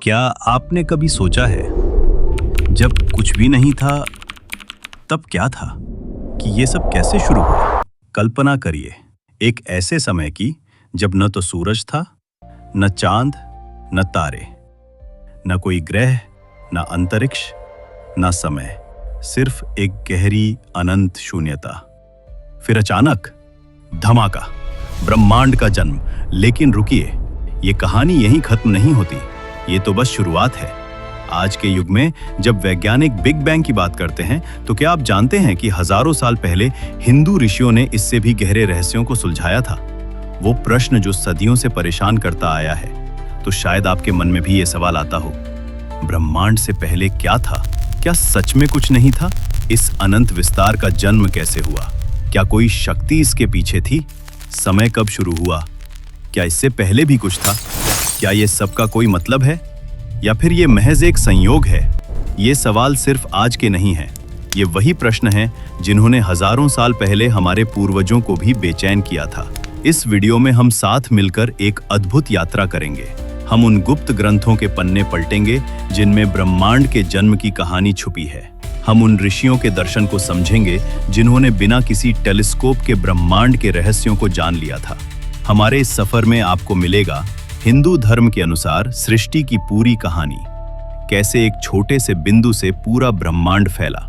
क्या आपने कभी सोचा है जब कुछ भी नहीं था तब क्या था, कि ये सब कैसे शुरू हुआ? कल्पना करिए एक ऐसे समय की जब न तो सूरज था, न चांद, न तारे, न कोई ग्रह, न अंतरिक्ष, न समय, सिर्फ एक गहरी अनंत शून्यता। फिर अचानक धमाका, ब्रह्मांड का जन्म। लेकिन रुकिए, ये कहानी यहीं खत्म नहीं होती, ये तो बस शुरुआत है। आज के युग में जब वैज्ञानिक बिग बैंग की बात करते हैं, तो क्या आप जानते हैं कि हजारों साल पहले हिंदू ऋषियों ने इससे भी गहरे रहस्यों को सुलझाया था? वो प्रश्न जो सदियों से परेशान करता आया है। तो शायद आपके मन में भी ये सवाल आता हो, ब्रह्मांड से पहले क्या था? क्या सच में कुछ नहीं था? इस अनंत विस्तार का जन्म कैसे हुआ? क्या कोई शक्ति इसके पीछे थी? समय कब शुरू हुआ? क्या इससे पहले भी कुछ था? क्या ये सब का कोई मतलब है, या फिर ये महज एक संयोग है? ये सवाल सिर्फ आज के नहीं हैं। ये वही प्रश्न हैं जिन्होंने हजारों साल पहले हमारे पूर्वजों को भी बेचैन किया था। इस वीडियो में हम साथ मिलकर एक अद्भुत यात्रा करेंगे। हम उन गुप्त ग्रंथों के पन्ने पलटेंगे जिनमें ब्रह्मांड के जन्म की कहानी छुपी है। हम उन ऋषियों के दर्शन को समझेंगे जिन्होंने बिना किसी टेलीस्कोप के ब्रह्मांड के रहस्यों को जान लिया था। हमारे इस सफर में आपको मिलेगा हिंदू धर्म के अनुसार सृष्टि की पूरी कहानी, कैसे एक छोटे से बिंदु से पूरा ब्रह्मांड फैला,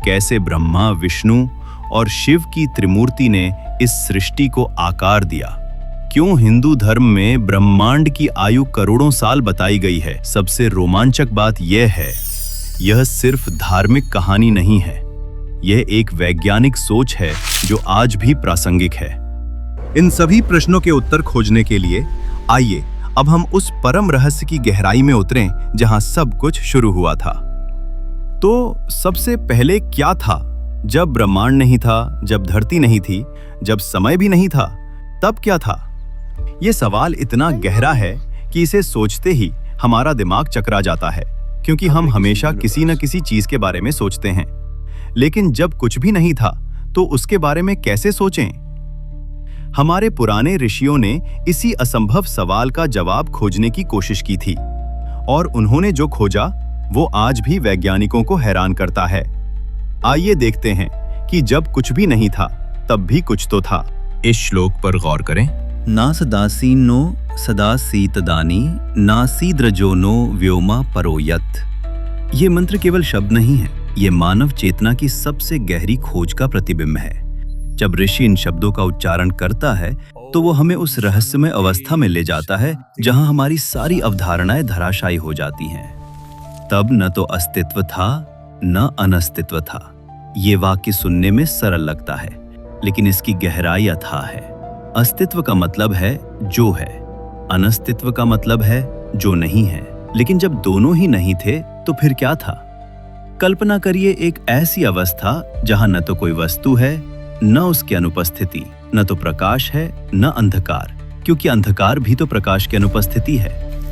कैसे ब्रह्मा, विष्णु और शिव की त्रिमूर्ति ने इस सृष्टि को आकार दिया, क्यों हिंदू धर्म में ब्रह्मांड की आयु करोड़ों साल बताई गई है। सबसे रोमांचक बात यह है, यह सिर्फ धार्मिक कहानी नहीं है, यह एक वैज्ञानिक सोच है जो आज भी प्रासंगिक है। इन सभी प्रश्नों के उत्तर खोजने के लिए आइए अब हम उस परम रहस्य की गहराई में उतरें जहां सब कुछ शुरू हुआ था। तो सबसे पहले क्या था? जब ब्रह्मांड नहीं था, जब धरती नहीं थी, जब समय भी नहीं था, तब क्या था? यह सवाल इतना गहरा है कि इसे सोचते ही हमारा दिमाग चकरा जाता है, क्योंकि हम हमेशा किसी न किसी चीज के बारे में सोचते हैं। लेकिन जब कुछ भी नहीं था तो उसके बारे में कैसे सोचें? हमारे पुराने ऋषियों ने इसी असंभव सवाल का जवाब खोजने की कोशिश की थी, और उन्होंने जो खोजा वो आज भी वैज्ञानिकों को हैरान करता है। आइए देखते हैं कि जब कुछ भी नहीं था तब भी कुछ तो था। इस श्लोक पर गौर करें। ना सदासीनो सदा सीतदानी नासीद्रजो नो व्योमा परोयत। ये मंत्र केवल शब्द नहीं है, ये मानव चेतना की सबसे गहरी खोज का प्रतिबिंब है। जब ऋषि इन शब्दों का उच्चारण करता है तो वो हमें उस रहस्यमय अवस्था में ले जाता है जहां हमारी सारी अवधारणाएं धराशायी हो जाती हैं। तब न तो अस्तित्व था न अनस्तित्व था। ये वाक्य सुनने में सरल लगता है, लेकिन इसकी गहराई अथाह है। अस्तित्व का मतलब है जो है, अनस्तित्व का मतलब है जो नहीं है। लेकिन जब दोनों ही नहीं थे तो फिर क्या था? कल्पना करिए एक ऐसी अवस्था जहां न तो कोई वस्तु है, न उसकी अनुपस्थिति, न तो प्रकाश है न अंधकार, क्योंकि अंधकार भी तो प्रकाश की अनुपस्थिति है।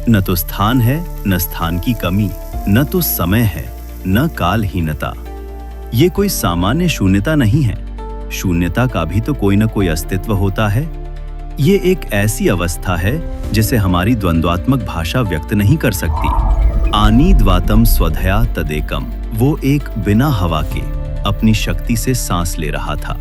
न तो स्थान है न स्थान की कमी, न तो समय है न कालहीनता। ये कोई सामान्य शून्यता नहीं है। शून्यता का भी तो कोई न कोई अस्तित्व होता है। ये एक ऐसी अवस्था है जिसे हमारी द्वंद्वात्मक भाषा व्यक्त नहीं कर सकती। आनीद्वातम स्वधया तदेकम। वो एक बिना हवा के अपनी शक्ति से सांस ले रहा था।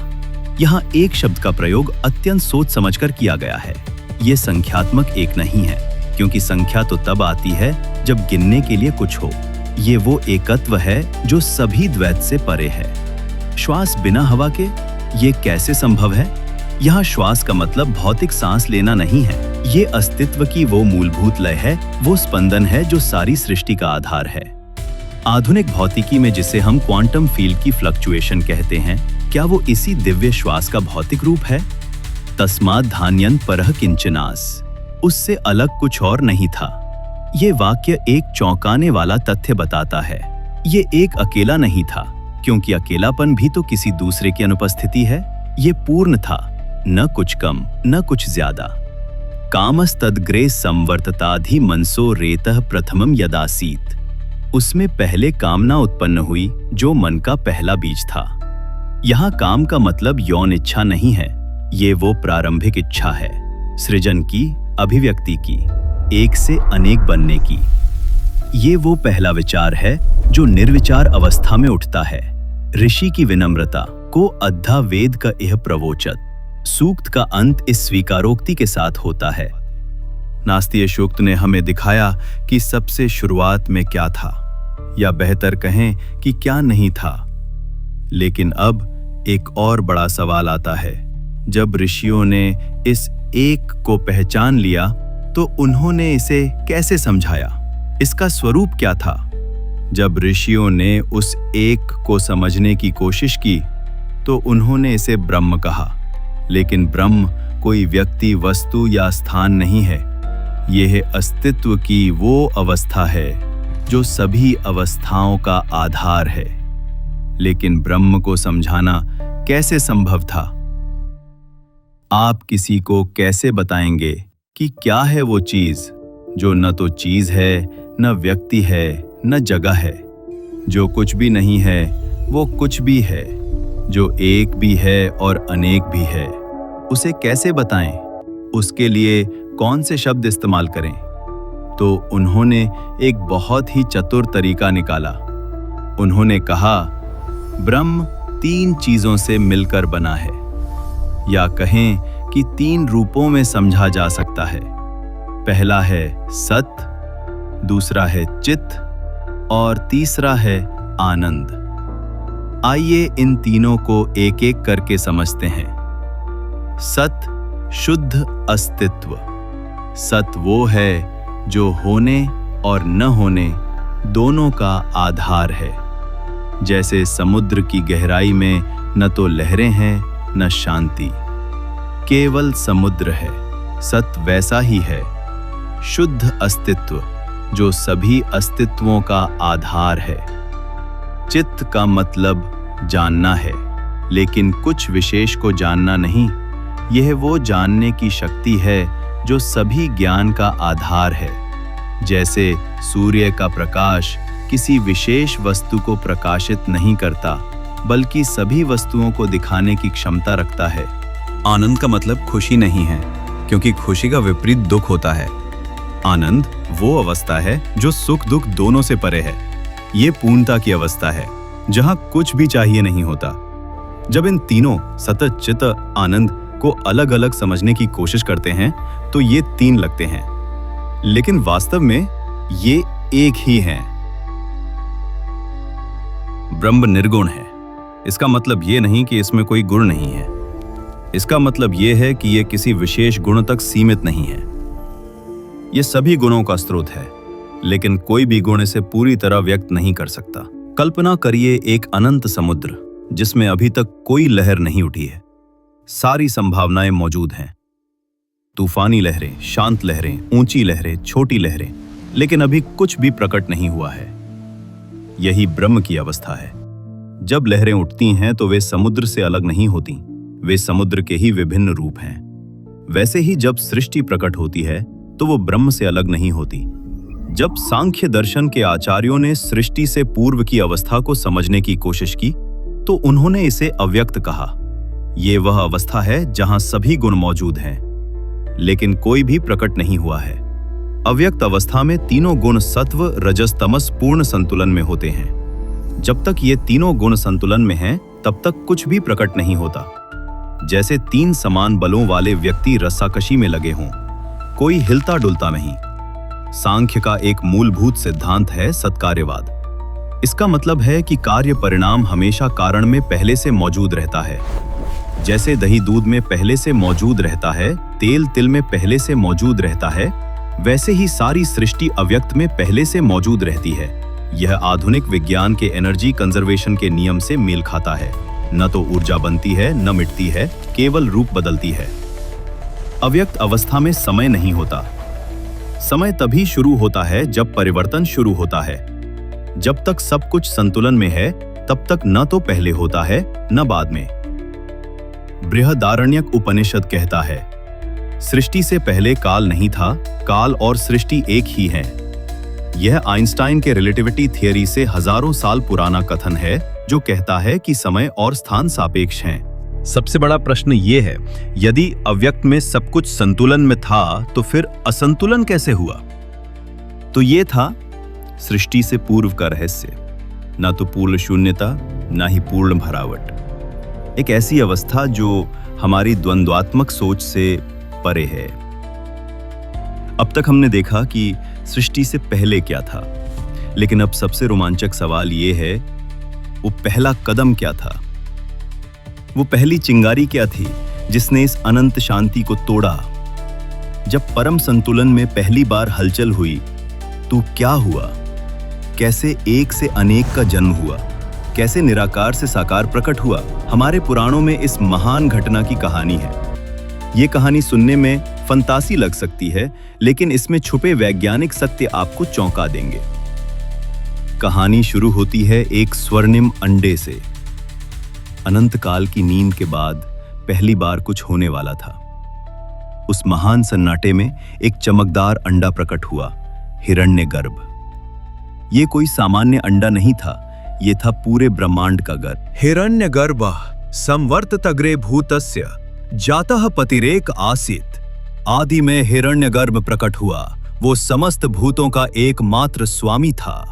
यहाँ एक शब्द का प्रयोग अत्यंत सोच समझकर किया गया है। ये संख्यात्मक एक नहीं है, क्योंकि संख्या तो तब आती है जब गिनने के लिए कुछ हो। ये वो एकत्व है जो सभी द्वैत से परे है। श्वास बिना हवा के, ये कैसे संभव है? यहाँ श्वास का मतलब भौतिक सांस लेना नहीं है। ये अस्तित्व की वो मूलभूत लय है, वो स्पंदन है जो सारी सृष्टि का आधार है। आधुनिक भौतिकी में जिसे हम क्वांटम फील्ड की फ्लक्चुएशन कहते हैं, क्या वो इसी दिव्य श्वास का भौतिक रूप है? तस्मात् धान्यन् परः किंचनास। उससे अलग कुछ और नहीं था। ये वाक्य एक चौंकाने वाला तथ्य बताता है। ये एक अकेला नहीं था, क्योंकि अकेलापन भी तो किसी दूसरे की अनुपस्थिति है। ये पूर्ण था, न कुछ कम न कुछ ज्यादा। कामस्तद्ग्रे संवर्तताधि मनसो रेतः प्रथमम यदासीत। उसमें पहले कामना उत्पन्न हुई जो मन का पहला बीज था। यहाँ काम का मतलब यौन इच्छा नहीं है, ये वो प्रारंभिक इच्छा है, सृजन की, अभिव्यक्ति की, एक से अनेक बनने की। ये वो पहला विचार है जो निर्विचार अवस्था में उठता है। ऋषि की विनम्रता को अद्धा वेद का यह प्रवोचत। सूक्त का अंत इस स्वीकारोक्ति के साथ होता है। नास्तीय सूक्त ने हमें दिखाया कि सबसे शुरुआत में क्या था, या बेहतर कहें कि क्या नहीं था। लेकिन अब एक और बड़ा सवाल आता है। जब ऋषियों ने इस एक को पहचान लिया तो उन्होंने इसे कैसे समझाया? इसका स्वरूप क्या था? जब ऋषियों ने उस एक को समझने की कोशिश की तो उन्होंने इसे ब्रह्म कहा। लेकिन ब्रह्म कोई व्यक्ति, वस्तु या स्थान नहीं है। यह अस्तित्व की वो अवस्था है जो सभी अवस्थाओं का आधार है। लेकिन ब्रह्म को समझाना कैसे संभव था? आप किसी को कैसे बताएंगे कि क्या है वो चीज जो न तो चीज है, न व्यक्ति है, न जगह है? जो कुछ भी नहीं है वो कुछ भी है, जो एक भी है और अनेक भी है। उसे कैसे बताएं? उसके लिए कौन से शब्द इस्तेमाल करें? तो उन्होंने एक बहुत ही चतुर तरीका निकाला। उन्होंने कहा, ब्रह्म 3 चीजों से मिलकर बना है, या कहें कि 3 रूपों में समझा जा सकता है। पहला है सत, दूसरा है चित्त और तीसरा है आनंद। आइए इन तीनों को एक एक करके समझते हैं। सत, शुद्ध अस्तित्व। सत वो है जो होने और न होने दोनों का आधार है। जैसे समुद्र की गहराई में न तो लहरें हैं न शांति, केवल समुद्र है। सत वैसा ही है, शुद्ध अस्तित्व जो सभी अस्तित्वों का आधार है। चित्त का मतलब जानना है, लेकिन कुछ विशेष को जानना नहीं। यह वो जानने की शक्ति है जो सभी ज्ञान का आधार है। जैसे सूर्य का प्रकाश किसी विशेष वस्तु को प्रकाशित नहीं करता, बल्कि सभी वस्तुओं को दिखाने की क्षमता रखता है। आनंद का मतलब खुशी नहीं है, क्योंकि खुशी का विपरीत दुख होता है। आनंद वो अवस्था है जो सुख दुख दोनों से परे है। ये पूर्णता की अवस्था है जहां कुछ भी चाहिए नहीं होता। जब इन तीनों सत, चित्त, आनंद को अलग अलग समझने की कोशिश करते हैं तो ये 3 लगते हैं, लेकिन वास्तव में ये एक ही हैं। ब्रह्म निर्गुण है। इसका मतलब ये नहीं कि इसमें कोई गुण नहीं है। इसका मतलब ये है कि ये किसी विशेष गुण तक सीमित नहीं है। ये सभी गुणों का स्रोत है, लेकिन कोई भी गुण इसे पूरी तरह व्यक्त नहीं कर सकता। कल्पना करिए एक अनंत समुद्र जिसमें अभी तक कोई लहर नहीं उठी है। सारी संभावनाएं मौजूद हैं, तूफानी लहरें, शांत लहरें, ऊंची लहरें, छोटी लहरें, लेकिन अभी कुछ भी प्रकट नहीं हुआ है। यही ब्रह्म की अवस्था है। जब लहरें उठती हैं तो वे समुद्र से अलग नहीं होती, वे समुद्र के ही विभिन्न रूप हैं। वैसे ही जब सृष्टि प्रकट होती है तो वो ब्रह्म से अलग नहीं होती। जब सांख्य दर्शन के आचार्यों ने सृष्टि से पूर्व की अवस्था को समझने की कोशिश की तो उन्होंने इसे अव्यक्त कहा। ये वह अवस्था है जहां सभी गुण मौजूद हैं, लेकिन कोई भी प्रकट नहीं हुआ है। अव्यक्त अवस्था में तीनों गुण सत्व, रजस, तमस पूर्ण संतुलन में होते हैं। जब तक ये तीनों गुण संतुलन में हैं, तब तक कुछ भी प्रकट नहीं होता। जैसे 3 समान बलों वाले व्यक्ति रस्साकशी में लगे हों, कोई हिलता डुलता नहीं। सांख्य का एक मूलभूत सिद्धांत है सत्कार्यवाद। इसका मतलब है कि कार्य परिणाम हमेशा कारण में पहले से मौजूद रहता है। जैसे दही दूध में पहले से मौजूद रहता है, तेल तिल में पहले से मौजूद रहता है, वैसे ही सारी सृष्टि अव्यक्त में पहले से मौजूद रहती है। यह आधुनिक विज्ञान के एनर्जी कंजर्वेशन के नियम से मेल खाता है। न तो ऊर्जा बनती है न मिटती है, केवल रूप बदलती है। अव्यक्त अवस्था में समय नहीं होता। समय तभी शुरू होता है जब परिवर्तन शुरू होता है। जब तक सब कुछ संतुलन में है तब तक न तो पहले होता है न बाद में। बृहदारण्यक उपनिषद कहता है, सृष्टि से पहले काल नहीं था, काल और सृष्टि एक ही है। यह आइंस्टाइन के रिलेटिविटी थियरी से हजारों साल पुराना कथन है जो कहता है कि समय और स्थान सापेक्ष हैं। सबसे बड़ा प्रश्न ये है, यदि अव्यक्त में सब कुछ संतुलन में था तो फिर असंतुलन कैसे हुआ? तो ये था सृष्टि से पूर्व का रहस्य, ना तो पूर्ण शून्यता ना ही पूर्ण भरावट। एक ऐसी अवस्था जो हमारी द्वंद्वात्मक सोच से परे है। अब तक हमने देखा कि सृष्टि से पहले क्या था, लेकिन अब सबसे रोमांचक सवाल ये है, वो पहला कदम क्या था? वो पहली चिंगारी क्या थी जिसने इस अनंत शांति को तोड़ा? जब परम संतुलन में पहली बार हलचल हुई तो क्या हुआ? कैसे एक से अनेक का जन्म हुआ? कैसे निराकार से साकार प्रकट हुआ? हमारे पुराणों में इस महान घटना की कहानी है। ये कहानी सुनने में फंतासी लग सकती है, लेकिन इसमें छुपे वैज्ञानिक सत्य आपको चौंका देंगे। कहानी शुरू होती है एक स्वर्णिम अंडे से। अनंत काल की नींद के बाद पहली बार कुछ होने वाला था। उस महान सन्नाटे में एक चमकदार अंडा प्रकट हुआ, हिरण्यगर्भ। ये कोई सामान्य अंडा नहीं था, ये था पूरे ब्रह्मांड का गर्भ। हिरण्यगर्भः संवर्ततग्रे भूतस्य जातः पतिरेक आसीत्। आदि में हिरण्यगर्भ प्रकट हुआ, वो समस्त भूतों का एकमात्र स्वामी था।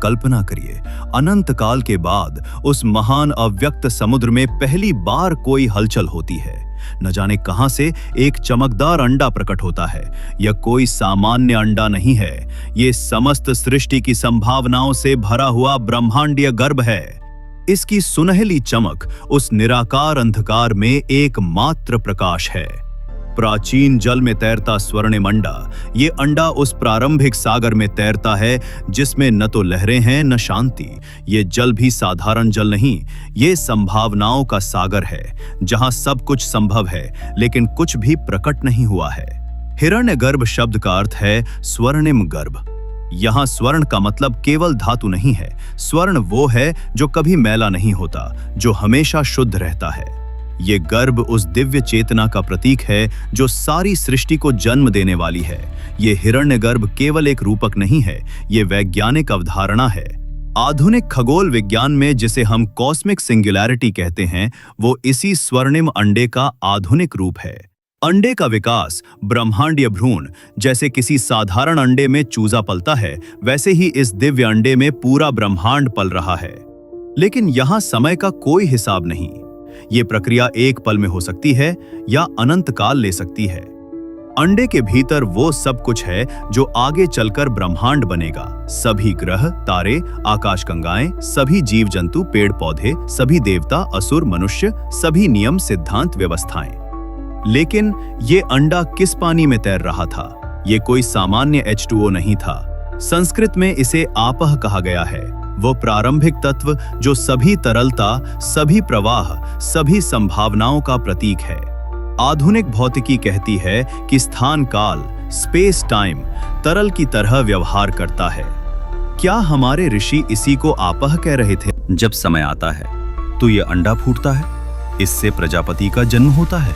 कल्पना करिए, अनंत काल के बाद उस महान अव्यक्त समुद्र में पहली बार कोई हलचल होती है। न जाने कहां से एक चमकदार अंडा प्रकट होता है। यह कोई सामान्य अंडा नहीं है, ये समस्त सृष्टि की संभावनाओं से भरा हुआ ब्रह्मांडीय गर्भ है। इसकी सुनहली चमक उस निराकार अंधकार में एकमात्र प्रकाश है। प्राचीन जल में तैरता स्वर्णिम अंडा, ये अंडा उस प्रारंभिक सागर में तैरता है जिसमें न तो लहरें हैं न शांति। ये जल भी साधारण जल नहीं, ये संभावनाओं का सागर है, जहां सब कुछ संभव है लेकिन कुछ भी प्रकट नहीं हुआ है। हिरण्यगर्भ शब्द का अर्थ है स्वर्णिम गर्भ। यहां स्वर्ण का मतलब केवल धातु नहीं है। स्वर्ण वो है जो कभी मैला नहीं होता, जो हमेशा शुद्ध रहता है। ये गर्भ उस दिव्य चेतना का प्रतीक है जो सारी सृष्टि को जन्म देने वाली है। ये हिरण्यगर्भ केवल एक रूपक नहीं है, ये वैज्ञानिक अवधारणा है। आधुनिक खगोल विज्ञान में जिसे हम कॉस्मिक सिंगुलैरिटी कहते हैं, वो इसी स्वर्णिम अंडे का आधुनिक रूप है। अंडे का विकास ब्रह्मांडीय भ्रूण, जैसे किसी साधारण अंडे में चूजा पलता है, वैसे ही इस दिव्य अंडे में पूरा ब्रह्मांड पल रहा है। लेकिन यहां समय का कोई हिसाब नहीं। ये प्रक्रिया एक पल में हो सकती है या अनंत काल ले सकती है। अंडे के भीतर वो सब कुछ है जो आगे चलकर ब्रह्मांड बनेगा। सभी ग्रह, तारे, आकाशगंगाएं, सभी जीव जंतु, पेड़ पौधे, सभी देवता, असुर, मनुष्य, सभी नियम, सिद्धांत, व्यवस्थाएं। लेकिन ये अंडा किस पानी में तैर रहा था? ये कोई सामान्य H2O नहीं था। संस्कृत में इसे आपह कहा गया है, वो प्रारंभिक तत्व जो सभी तरलता, सभी प्रवाह, सभी संभावनाओं का प्रतीक है। आधुनिक भौतिकी कहती है कि स्थान काल, स्पेस टाइम तरल की तरह व्यवहार करता है। क्या हमारे ऋषि इसी को आपह कह रहे थे? जब समय आता है तो ये अंडा फूटता है, इससे प्रजापति का जन्म होता है,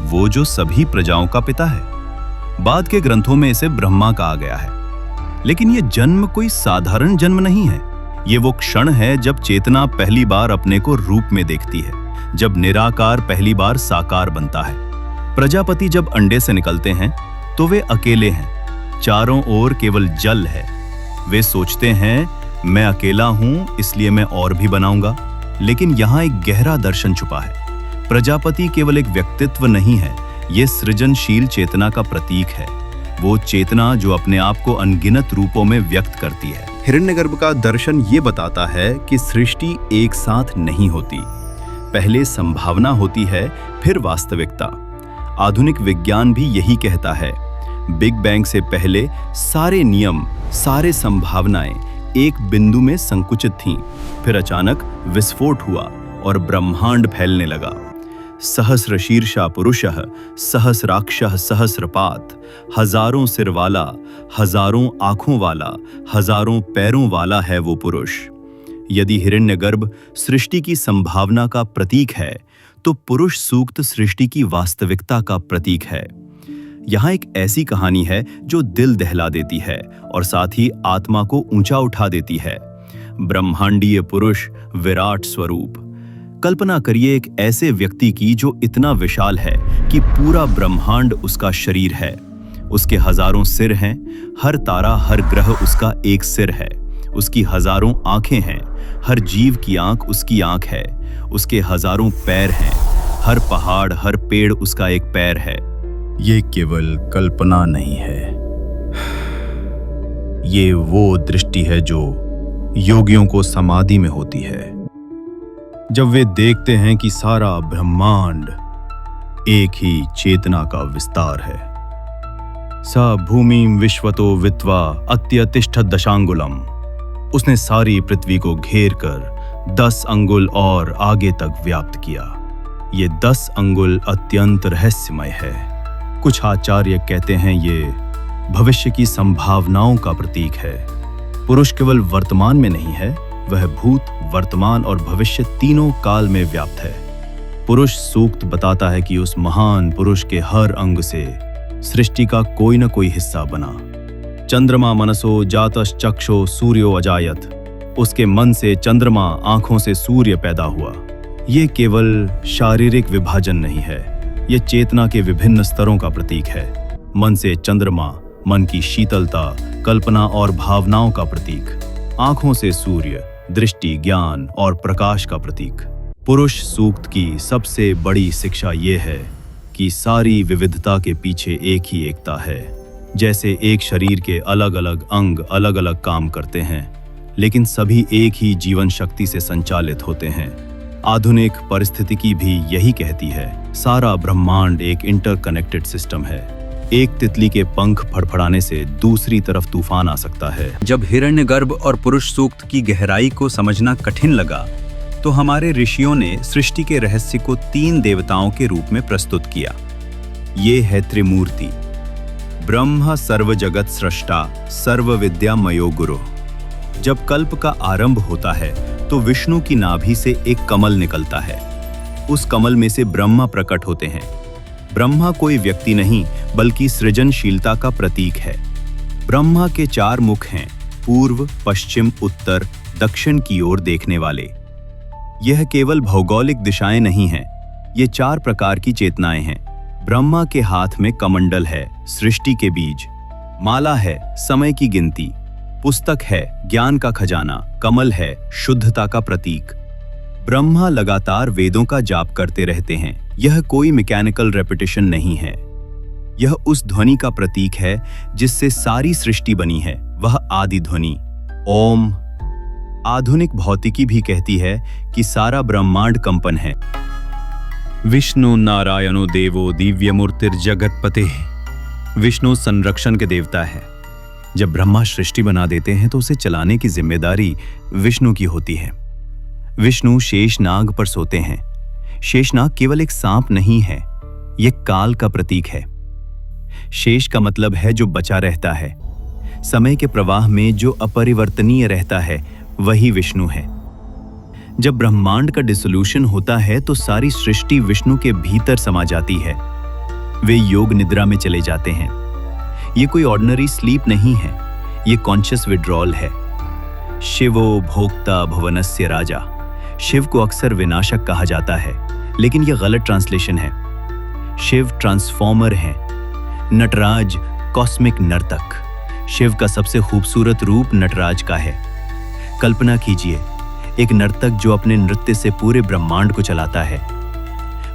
वो जो सभी प्रजाओं का पिता है। बाद के ग्रंथों में इसे ब्रह्मा कहा गया है। लेकिन ये जन्म कोई साधारण जन्म नहीं है। ये वो क्षण है जब चेतना पहली बार अपने को रूप में देखती है, जब निराकार पहली बार साकार बनता है। प्रजापति जब अंडे से निकलते हैं तो वे अकेले हैं, चारों ओर केवल जल है। वे सोचते हैं मैं अकेला हूं इसलिए मैं और भी बनाऊंगा, लेकिन यहां एक गहरा दर्शन छुपा है। प्रजापति केवल एक व्यक्तित्व नहीं है, ये सृजनशील चेतना का प्रतीक है। वो चेतना जो अपने आप को अनगिनत रूपों में व्यक्त करती है। हिरण्यगर्भ का दर्शन ये बताता है कि सृष्टि एक साथ नहीं होती। पहले संभावना होती है, फिर वास्तविकता। आधुनिक विज्ञान भी यही कहता है। बिग बैंग से पहले सारे नियम, सारे संभावनाएं एक बिंदु में संकुचित थीं। फिर अचानक विस्फोट हुआ और ब्रह्मांड फैलने लगा। सहस्र शीर्षा पुरुषः सहस्राक्षः सहस्रपात। हजारों सिर वाला, हजारों आंखों वाला, हजारों पैरों वाला है वो पुरुष। यदि हिरण्यगर्भ सृष्टि की संभावना का प्रतीक है, तो पुरुष सूक्त सृष्टि की वास्तविकता का प्रतीक है। यहाँ एक ऐसी कहानी है जो दिल दहला देती है और साथ ही आत्मा को ऊंचा उठा देती है। ब्रह्मांडीय पुरुष, विराट स्वरूप। कल्पना करिए एक ऐसे व्यक्ति की जो इतना विशाल है कि पूरा ब्रह्मांड उसका शरीर है। उसके हजारों सिर हैं, हर तारा हर ग्रह उसका एक सिर है। उसकी हजारों आंखें हैं, हर जीव की आंख उसकी आंख है। उसके हजारों पैर हैं, हर पहाड़ हर पेड़ उसका एक पैर है। ये केवल कल्पना नहीं है, ये वो दृष्टि है जो योगियों को समाधि में होती है, जब वे देखते हैं कि सारा ब्रह्मांड एक ही चेतना का विस्तार है। स भूमिम विश्वतो वित्वा अत्यतिष्ठत दशांगुलम। उसने सारी पृथ्वी को घेर कर 10 अंगुल और आगे तक व्याप्त किया। ये 10 अंगुल अत्यंत रहस्यमय है। कुछ आचार्य कहते हैं ये भविष्य की संभावनाओं का प्रतीक है। पुरुष केवल वर्तमान में नहीं है, वह भूत, वर्तमान और भविष्य तीनों काल में व्याप्त है। पुरुष सूक्त बताता है कि उस महान पुरुष के हर अंग से सृष्टि का कोई न कोई हिस्सा बना। चंद्रमा मनसो जातश् चक्षो सूर्यो अजायत। उसके मन से चंद्रमा, आंखों से सूर्य पैदा हुआ। ये केवल शारीरिक विभाजन नहीं है, ये चेतना के विभिन्न स्तरों का प्रतीक है। मन से चंद्रमा, मन की शीतलता, कल्पना और भावनाओं का प्रतीक। आंखों से सूर्य, दृष्टि, ज्ञान और प्रकाश का प्रतीक। पुरुष सूक्त की सबसे बड़ी शिक्षा ये है कि सारी विविधता के पीछे एक ही एकता है। जैसे एक शरीर के अलग अलग अंग अलग अलग काम करते हैं, लेकिन सभी एक ही जीवन शक्ति से संचालित होते हैं। आधुनिक परिस्थितिकी भी यही कहती है, सारा ब्रह्मांड एक इंटरकनेक्टेड सिस्टम है। एक तितली के पंख फड़फड़ाने से दूसरी तरफ तूफान आ सकता है। जब हिरण्यगर्भ और पुरुष सूक्त की गहराई को समझना कठिन लगा, तो हमारे ऋषियों ने सृष्टि के रहस्य को 3 देवताओं के रूप में प्रस्तुत किया। ये है त्रिमूर्ति। ब्रह्म सर्व जगत सृष्टा, सर्व विद्या मयो गुरु। जब कल्प का आरंभ होता है तो विष्णु की नाभि से एक कमल निकलता है। उस कमल में से ब्रह्मा प्रकट होते हैं। ब्रह्मा कोई व्यक्ति नहीं, बल्कि सृजनशीलता का प्रतीक है। ब्रह्मा के 4 मुख हैं, पूर्व, पश्चिम, उत्तर, दक्षिण की ओर देखने वाले। यह केवल भौगोलिक दिशाएं नहीं हैं, ये 4 प्रकार की चेतनाएं हैं। ब्रह्मा के हाथ में कमंडल है, सृष्टि के बीज। माला है, समय की गिनती। पुस्तक है, ज्ञान का खजाना। कमल है, शुद्धता का प्रतीक। ब्रह्मा लगातार वेदों का जाप करते रहते हैं। यह कोई मैकेनिकल रेपिटेशन नहीं है, यह उस ध्वनि का प्रतीक है जिससे सारी सृष्टि बनी है, वह आदि ध्वनि ओम। आधुनिक भौतिकी भी कहती है कि सारा ब्रह्मांड कंपन है। विष्णु नारायणो देवो दिव्यमूर्तिर जगतपते। विष्णु संरक्षण के देवता है। जब ब्रह्मा सृष्टि बना देते हैं तो उसे चलाने की जिम्मेदारी विष्णु की होती है। विष्णु शेषनाग पर सोते हैं। शेषनाग केवल एक सांप नहीं है, यह काल का प्रतीक है। शेष का मतलब है जो बचा रहता है। समय के प्रवाह में जो अपरिवर्तनीय रहता है वही विष्णु है। जब ब्रह्मांड का डिसोल्यूशन होता है तो सारी सृष्टि विष्णु के भीतर समा जाती है। वे योग निद्रा में चले जाते हैं। ये कोई ऑर्डिनरी स्लीप नहीं है, ये कॉन्शियस विड्रॉल है। शिवो भोक्ता भुवनस्य राजा। शिव को अक्सर विनाशक कहा जाता है, लेकिन यह गलत ट्रांसलेशन है। शिव ट्रांसफॉर्मर है। नटराज कॉस्मिक नर्तक। शिव का सबसे खूबसूरत रूप नटराज का है। कल्पना कीजिए, एक नर्तक जो अपने नृत्य से पूरे ब्रह्मांड को चलाता है।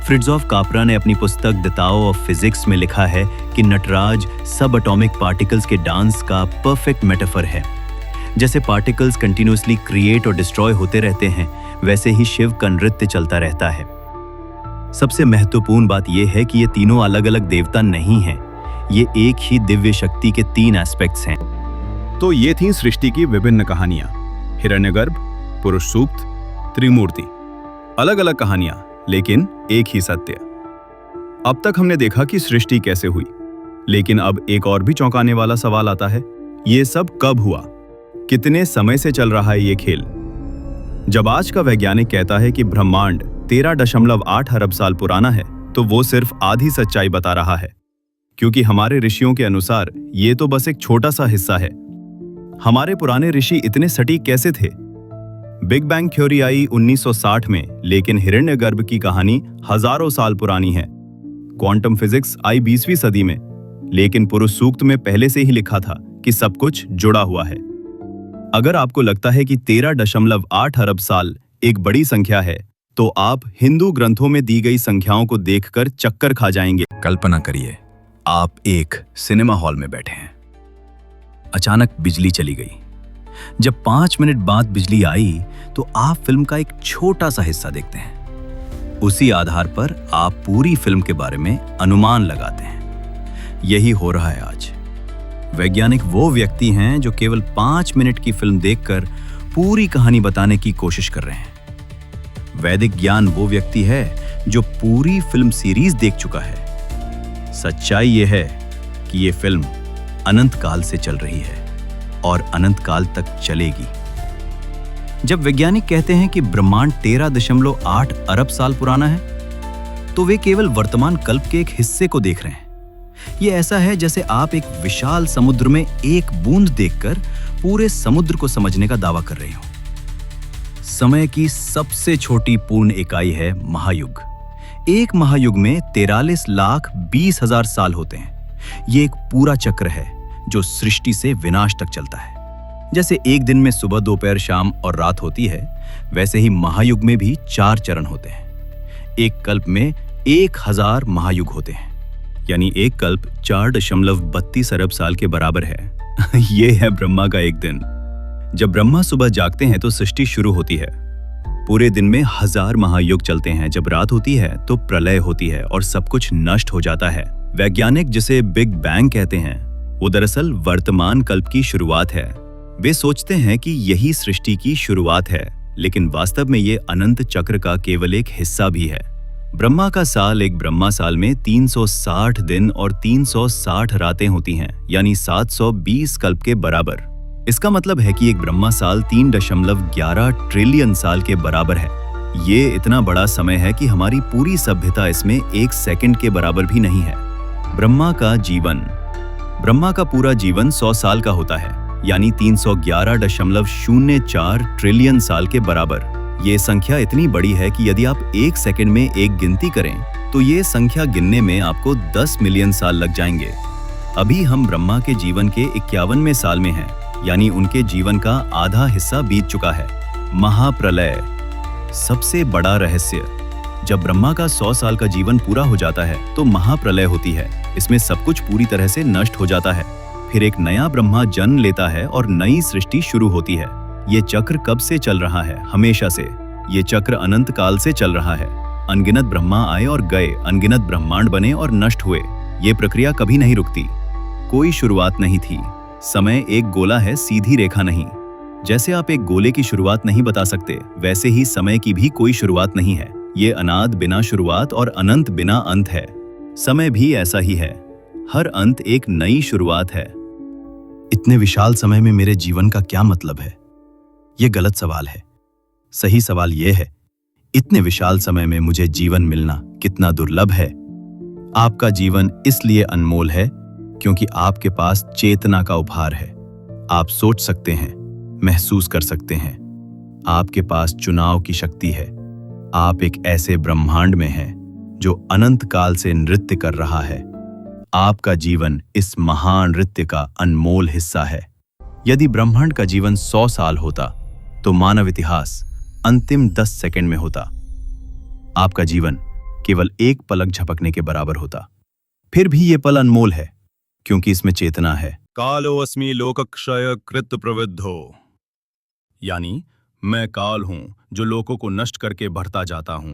फ्रिट्जॉफ कापरा ने अपनी पुस्तक द ताओ ऑफ फिजिक्स में लिखा है कि नटराज सब एटॉमिक पार्टिकल्स के डांस का परफेक्ट मेटाफर है। जैसे पार्टिकल्स कंटिन्यूअसली क्रिएट और डिस्ट्रॉय होते रहते हैं, वैसे ही शिव का नृत्य चलता रहता है। सबसे महत्वपूर्ण बात यह है कि ये तीनों अलग अलग देवता नहीं हैं, ये एक ही दिव्य शक्ति के 3 एस्पेक्ट्स हैं। तो ये थी सृष्टि की विभिन्न कहानियां। हिरण्यगर्भ, पुरुष सूक्त, त्रिमूर्ति। अलग अलग कहानियां, लेकिन एक ही सत्य। अब तक हमने देखा कि सृष्टि कैसे हुई, लेकिन अब एक और भी चौंकाने वाला सवाल आता है, ये सब कब हुआ? कितने समय से चल रहा है ये खेल? जब आज का वैज्ञानिक कहता है कि ब्रह्मांड 13.8 अरब साल पुराना है, तो वो सिर्फ आधी सच्चाई बता रहा है, क्योंकि हमारे ऋषियों के अनुसार ये तो बस एक छोटा सा हिस्सा है। हमारे पुराने ऋषि इतने सटीक कैसे थे? बिग बैंग थ्योरी आई 1960 में, लेकिन हिरण्यगर्भ की कहानी हजारों साल पुरानी है। क्वांटम फिजिक्स आई 20वीं सदी में। लेकिन पुरुष सूक्त में पहले से ही लिखा था कि सब कुछ जुड़ा हुआ है। अगर आपको लगता है कि 13.8 अरब साल एक बड़ी संख्या है, तो आप हिंदू ग्रंथों में दी गई संख्याओं को देखकर चक्कर खा जाएंगे। कल्पना करिए, आप एक सिनेमा हॉल में बैठे हैं। अचानक बिजली चली गई। जब 5 मिनट बाद बिजली आई तो आप फिल्म का एक छोटा सा हिस्सा देखते हैं। उसी आधार पर आप पूरी फिल्म के बारे में अनुमान लगाते हैं। यही हो रहा है आज। वैज्ञानिक वो व्यक्ति हैं जो केवल 5 मिनट की फिल्म देखकर पूरी कहानी बताने की कोशिश कर रहे हैं। वैदिक ज्ञान वो व्यक्ति है जो पूरी फिल्म सीरीज देख चुका है। सच्चाई ये है कि ये फिल्म अनंत काल से चल रही है और अनंत काल तक चलेगी। जब वैज्ञानिक कहते हैं कि ब्रह्मांड 13.8 अरब साल पुराना है, तो वे केवल वर्तमान कल्प के एक हिस्से को देख रहे हैं। ये ऐसा है जैसे आप एक विशाल समुद्र में एक बूंद देखकर पूरे समुद्र को समझने का दावा कर रहे हो। समय की सबसे छोटी पूर्ण इकाई है महायुग। एक महायुग में 43,20,000 साल होते हैं। ये एक पूरा चक्र है जो सृष्टि से विनाश तक चलता है। जैसे एक दिन में सुबह, दोपहर, शाम और रात होती है, वैसे ही महायुग में भी 4 चरण होते हैं। एक कल्प में 1000 महायुग होते हैं, यानी एक कल्प 4.32 अरब साल के बराबर है। ये है ब्रह्मा का एक दिन। जब ब्रह्मा सुबह जागते हैं तो सृष्टि शुरू होती है। पूरे दिन में 1000 महायुग चलते हैं। जब रात होती है तो प्रलय होती है और सब कुछ नष्ट हो जाता है। वैज्ञानिक जिसे बिग बैंग कहते हैं, वो दरअसल वर्तमान कल्प की शुरुआत है। वे सोचते हैं कि यही सृष्टि की शुरुआत है, लेकिन वास्तव में ये अनंत चक्र का केवल एक हिस्सा भी है। ब्रह्मा का साल, एक ब्रह्मा साल में 360 दिन और 360 रातें होती हैं, यानी 720 कल्प के बराबर। इसका मतलब है कि एक ब्रह्मा साल 3.11 ट्रिलियन साल के बराबर है। ये इतना बड़ा समय है कि हमारी पूरी सभ्यता इसमें 1 सेकंड के बराबर भी नहीं है। ब्रह्मा का पूरा जीवन 100 साल का होता है, यानी 311.04 ट्रिलियन साल के बराबर। ये संख्या इतनी बड़ी है कि यदि आप 1 सेकंड में एक गिनती करें तो ये संख्या गिनने में आपको 10 मिलियन साल लग जाएंगे। अभी हम ब्रह्मा के जीवन के 51वें साल में हैं, यानी उनके जीवन का आधा हिस्सा बीत चुका है। महाप्रलय, सबसे बड़ा रहस्य। जब ब्रह्मा का 100 साल का जीवन पूरा हो जाता है तो महाप्रलय होती है। इसमें सब कुछ पूरी तरह से नष्ट हो जाता है। फिर एक नया ब्रह्मा जन्म लेता है और नई सृष्टि शुरू होती है। ये चक्र कब से चल रहा है? हमेशा से। ये चक्र अनंत काल से चल रहा है। अनगिनत ब्रह्मा आए और गए, अनगिनत ब्रह्मांड बने और नष्ट हुए। ये प्रक्रिया कभी नहीं रुकती। कोई शुरुआत नहीं थी। समय एक गोला है, सीधी रेखा नहीं। जैसे आप एक गोले की शुरुआत नहीं बता सकते, वैसे ही समय की भी कोई शुरुआत नहीं है। ये अनाद बिना शुरुआत और अनंत बिना अंत है। समय भी ऐसा ही है। हर अंत एक नई शुरुआत है। इतने विशाल समय में मेरे जीवन का क्या मतलब है? ये गलत सवाल है। सही सवाल ये है, इतने विशाल समय में मुझे जीवन मिलना कितना दुर्लभ है। आपका जीवन इसलिए अनमोल है क्योंकि आपके पास चेतना का उपहार है। आप सोच सकते हैं, महसूस कर सकते हैं। आपके पास चुनाव की शक्ति है। आप एक ऐसे ब्रह्मांड में हैं जो अनंत काल से नृत्य कर रहा है। आपका जीवन इस महान नृत्य का अनमोल हिस्सा है। यदि ब्रह्मांड का जीवन 100 साल होता तो मानव इतिहास अंतिम 10 सेकंड में होता। आपका जीवन केवल एक पलक झपकने के बराबर होता। फिर भी ये पल अनमोल है क्योंकि इसमें चेतना है। कालो अस्मि लोकक्षय कृत प्रविद्धो, यानी मैं काल हूं जो लोगों को नष्ट करके बढ़ता जाता हूं।